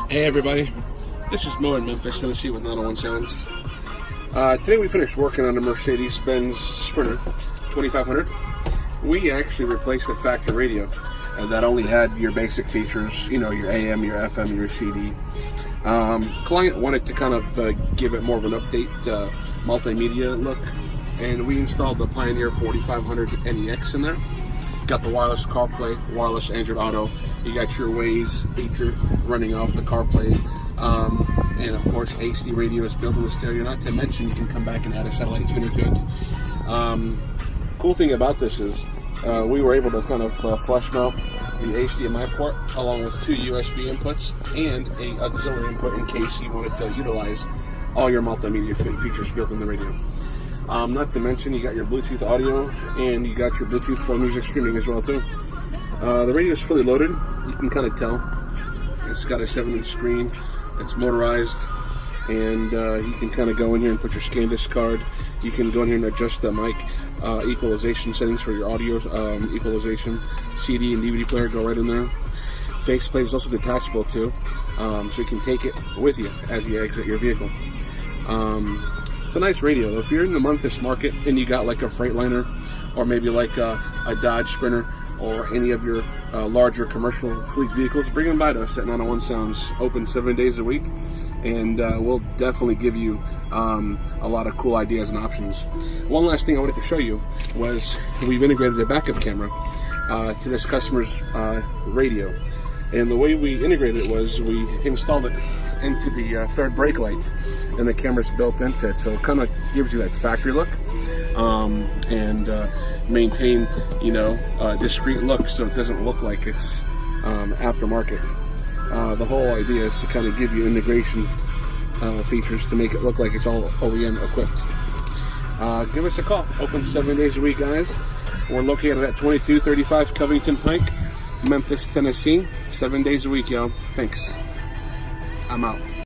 Hey everybody, this is Mo in Memphis, Tennessee with 901 Sounds. Today we finished working on the Mercedes-Benz Sprinter 2500. We actually replaced the factory radio that only had your basic features, you know, your AM, your FM, your CD. Client wanted to kind of give it more of an update, multimedia look, and we installed the Pioneer 4500 NEX in there. Got the wireless CarPlay, wireless Android Auto. You got your Waze feature running off the CarPlay, and of course HD radio is built in the stereo. Not to mention you can come back and add a satellite tuner to it. Cool thing about this is we were able to kind of flush mount the HDMI port along with 2 USB inputs and a auxiliary input in case you wanted to utilize all your multimedia features built in the radio. Not to mention you got your Bluetooth audio and you got your Bluetooth for music streaming as well too. The radio is fully loaded. You can kind of tell it's got a 7-inch screen. It's motorized, and you can kind of go in here and put your ScanDisk card. You can go in here and adjust the mic equalization settings for your audio equalization. CD and DVD player go right in there. Faceplate is also detachable too, so you can take it with you as you exit your vehicle. It's a nice radio though. If you're in the Memphis market and you got like a Freightliner or maybe like a Dodge Sprinter or any of your larger commercial fleet vehicles, bring them by to us at 901 Sounds, open 7 days a week, and we'll definitely give you a lot of cool ideas and options. One last thing I wanted to show you was we've integrated a backup camera to this customer's radio, and the way we integrated it was we installed it into the third brake light, and the camera's built into it, so it kind of gives you that factory look, and maintain, you know, a discreet look so it doesn't look like it's aftermarket. The whole idea is to kind of give you integration features to make it look like it's all OEM equipped. Give us a call. Open 7 days a week, guys. We're located at 2235 Covington Pike, Memphis, Tennessee. 7 days a week, y'all. Thanks. I'm out.